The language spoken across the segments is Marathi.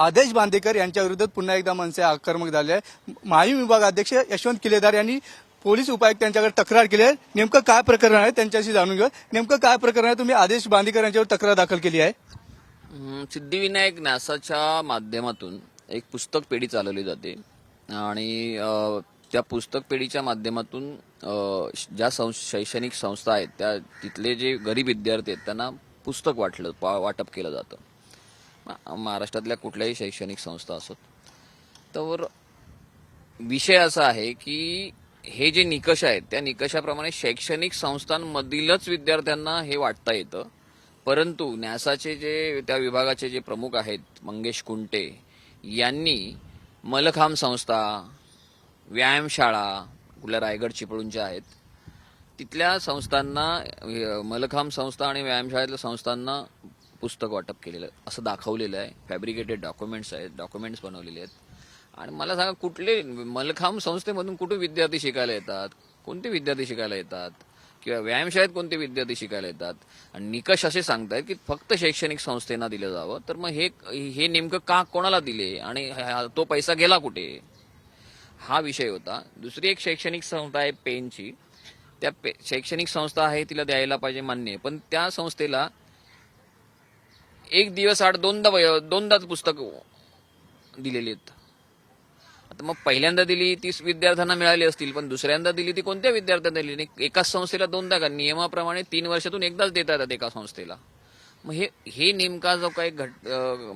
आदेश बांदेकर यांच्या विरोधात पुन्हा एकदा मनसे आक्रमक झाले आहे। माहिम विभाग अध्यक्ष यशवंत किल्लेदार यांनी पोलीस उपायुक्त यांच्याकडे तक्रार केली आहे। नेमकं काय प्रकरण आहे त्यांच्याशी जाणून घेऊ। नेमकं काय प्रकरण आहे, तुम्ही आदेश बांदेकर यांच्यावर तक्रार दाखल केली आहे? सिद्धिविनायक न्यासाच्या माध्यमातून एक पुस्तक पेढी चालवली जाते आणि त्या पुस्तक पेढीच्या माध्यमातून ज्या शैक्षणिक संस्था आहेत त्या तिथले जे गरीब विद्यार्थी आहेत त्यांना पुस्तक वाटप केलं जातं। महाराष्ट्रातल्या कुठल्याही शैक्षणिक संस्था असोत, तर विषय असा आहे की हे जे निकष आहेत त्या निकषाप्रमाणे शैक्षणिक संस्थांमधीलच विद्यार्थ्यांना हे वाटता येतं, परंतु न्यासाचे जे त्या विभागाचे जे प्रमुख आहेत मंगेश कुंटे यांनी मलखांब संस्था, व्यायामशाळा कुठल्या रायगड चिपळूणच्या आहेत तिथल्या संस्थांना, मलखांब संस्था आणि व्यायामशाळेतल्या संस्थांना पुस्तक वाटप केलेलं असं दाखवलेलं आहे। फॅब्रिकेटेड डॉक्युमेंट्स आहेत, डॉक्युमेंट्स बनवलेले आहेत। आणि मला सांगा, कुठले मलखांब संस्थेमधून कुठे विद्यार्थी शिकायला येतात, कोणते विद्यार्थी शिकायला येतात, किंवा व्यायामशाळेत कोणते विद्यार्थी शिकायला येतात? आणि निकष असे सांगतायत की फक्त शैक्षणिक संस्थेना दिलं जावं, तर मग हे नेमकं का कोणाला दिले आणि तो पैसा गेला कुठे, हा विषय होता। दुसरी एक शैक्षणिक संस्था आहे पेनची, त्या शैक्षणिक संस्था आहे तिला द्यायला पाहिजे मान्य, पण त्या संस्थेला एक दिवस आड दोनदाच पुस्तक दिलेली आहेत। आता मग पहिल्यांदा दिली ती विद्यार्थ्यांना मिळाली असतील, पण दुसऱ्यांदा दिली ती कोणत्या विद्यार्थ्यांना दिली? एकाच संस्थेला दोनदा का? नियमाप्रमाणे 3 वर्षातून एकदाच देता येतात एका संस्थेला। मग हे नेमका जो काही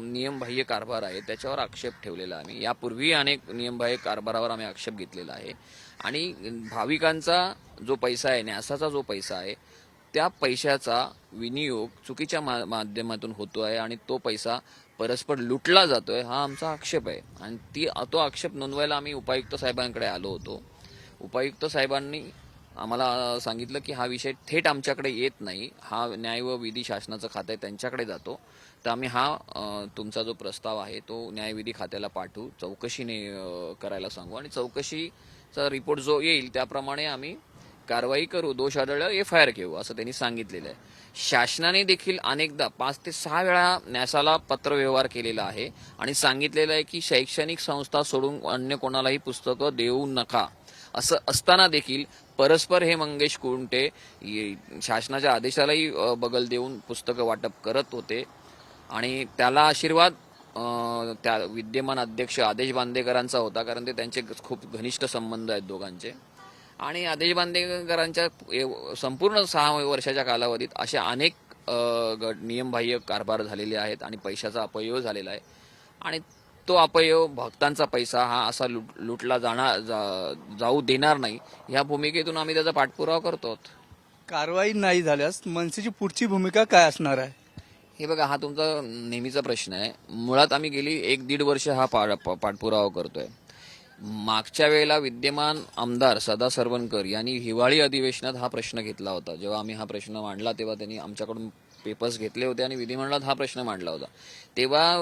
नियमबाह्य कारभार आहे त्याच्यावर आक्षेप ठेवलेला आम्ही यापूर्वी अनेक नियमबाह्य कारभारावर आम्ही आक्षेप घेतलेला आहे। आणि भाविकांचा जो पैसा आहे, न्यासाचा जो पैसा आहे, त्या पैशाचा विनियोग चुकीच्या माध्यमातून होतोय आणि तो पैसा परस्पर लुटला जातोय, हा आमचा आक्षेप आहे। आणि तो आक्षेप नोंदवायला आम्ही उपायुक्त साहेबांकडे आलो होतो। उपायुक्त साहेबांनी आम्हाला सांगितलं की हा विषय थेट आमच्याकडे येत नाही, हा न्याय व विधी शासनाचं खातं आहे त्यांच्याकडे जातो, तर आम्ही तुमचा जो प्रस्ताव आहे तो न्यायविधी खात्याला पाठवू, चौकशीने करायला सांगू आणि चौकशीचा रिपोर्ट जो येईल त्याप्रमाणे आम्ही कारवाई करू, दोष आढळल्यावर FIR घेऊ, असं त्यांनी सांगितलेलं आहे। शासनाने देखील अनेकदा 5 ते 6 वेळा न्यासाला पत्रव्यवहार केलेला आहे आणि सांगितलेलं आहे की शैक्षणिक संस्था सोडून अन्य कोणालाही पुस्तकं देऊ नका, असं असताना देखील परस्पर हे मंगेश कुंटे शासनाच्या आदेशालाही बगल देऊन पुस्तकं वाटप करत होते। आणि त्याला आशीर्वाद त्या विद्यमान अध्यक्ष आदेश बांदेकरांचा होता, कारण ते त्यांचे खूप घनिष्ठ संबंध आहेत दोघांचे। आणि आदेश बांदेकरांच्या संपूर्ण 6 वर्षाच्या कालावधीत अशा अनेक नियमबाह्य कारभार झालेले आहेत आणि पैशाचा अपव्यय झालेला आहे। आणि तो अपव्यय, भक्तांचा पैसा हा असा लुटला जाऊ देणार नाही, ह्या भूमिकेतून आम्ही त्याचा पाठपुरावा करतो। कारवाई नाही झाल्यास मनसेची पुढची भूमिका काय असणार आहे? हे बघा, हा तुमचा नेहमीचा प्रश्न आहे। मुळात आम्ही गेली 1-1.5 वर्ष हा पाठपुरावा करतोय। मागच्या वेळेला विद्यमान आमदार सदा सरवणकर यांनी हिवाळी अधिवेशनात हा प्रश्न घेतला होता। जेव्हा आम्ही हा प्रश्न मांडला तेव्हा त्यांनी आमच्याकडून पेपर्स घेतले होते आणि विधिमंडळात हा प्रश्न मांडला होता। तेव्हा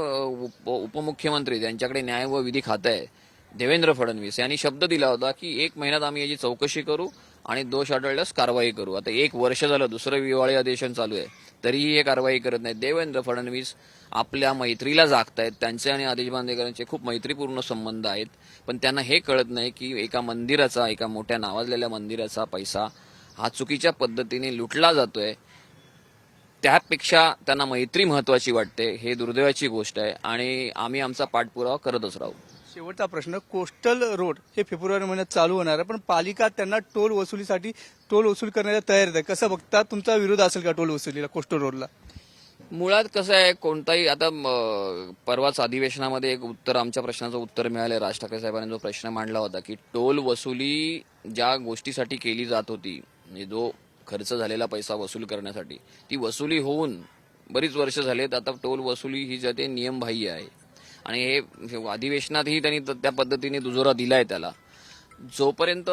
उपमुख्यमंत्री ज्यांच्याकडे न्याय व विधी खातं आहे देवेंद्र फडणवीस यांनी शब्द दिला होता की 1 महिन्यात आम्ही याची चौकशी करू आणि दोष आढळल्यास कारवाई करू। आता 1 वर्ष झालं, दुसरं हिवाळी अधिवेशन चालू आहे, तरीही हे कारवाई करत नाही। देवेंद्र फडणवीस आपल्या मैत्रीला जागतायत, त्यांचे आणि आदेश बांदेकरांचे खूप मैत्रीपूर्ण संबंध आहेत, पण त्यांना हे कळत नाही की एका मोठ्या नावाजलेल्या मंदिराचा पैसा हा चुकीच्या पद्धतीने लुटला जातोय। त्यापेक्षा त्यांना मैत्री महत्वाची वाटते, हे दुर्दैवाची गोष्ट आहे आणि आम्ही आमचा पाठपुरावा करतच राहू। शेवटचा प्रश्न, कोस्टल रोड हे फेब्रुवारी महिन्यात चालू होणार आहे, पण पालिका त्यांना टोल वसूल करण्याला तयार आहे। कसं बघता, तुमचा विरोध असेल का टोल वसुलीला, कोस्टल रोडला? मुळात कसं आहे, कोणताही आता परवाच अधिवेशनामध्ये एक उत्तर, आमच्या प्रश्नाचं उत्तर मिळालं। राज ठाकरे साहेबांनी जो प्रश्न मांडला होता की टोल वसुली ज्या गोष्टीसाठी केली जात होती, म्हणजे जो खर्च झालेला पैसा वसूल करण्यासाठी, ती वसुली होऊन बरीच वर्ष झालेत। आता टोल वसुली ही जे नियमबाह्य आहे आणि हे अधिवेशनातही त्यांनी त्या पद्धतीने दुजोरा दिलाय त्याला। जोपर्यंत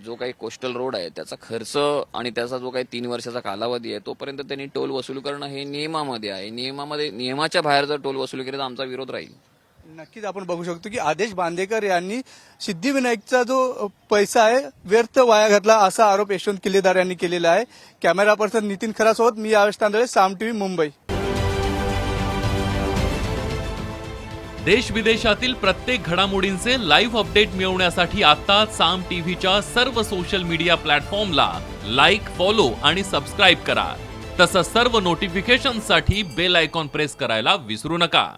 जो काही कोस्टल रोड आहे त्याचा खर्च आणि त्याचा जो काही 3 वर्षाचा कालावधी आहे तोपर्यंत त्यांनी टोल वसूल करणं हे नियमामध्ये आहे। नियमाच्या बाहेर जर टोल वसूल केली तर आमचा विरोध राहील। नक्कीच आपण बघू शकतो की आदेश बांदेकर यांनी सिद्धिविनायकचा जो पैसा आहे व्यर्थ वाया घातला, असा आरोप यशवंत किल्लेदार यांनी केलेला आहे। कॅमेरा पर्सन नितीन खरासोबत मी यावेश तांदळे, साम टीव्ही, मुंबई। देश विदेशातील प्रत्येक घडामोडींचे लाईव्ह अपडेट मिळवण्यासाठी आता साम टीव्हीच्या सर्व सोशल मीडिया प्लॅटफॉर्मला लाईक, फॉलो आणि सबस्क्राईब करा. तसंच सर्व नोटिफिकेशनसाठी बेल आयकॉन प्रेस करायला विसरू नका.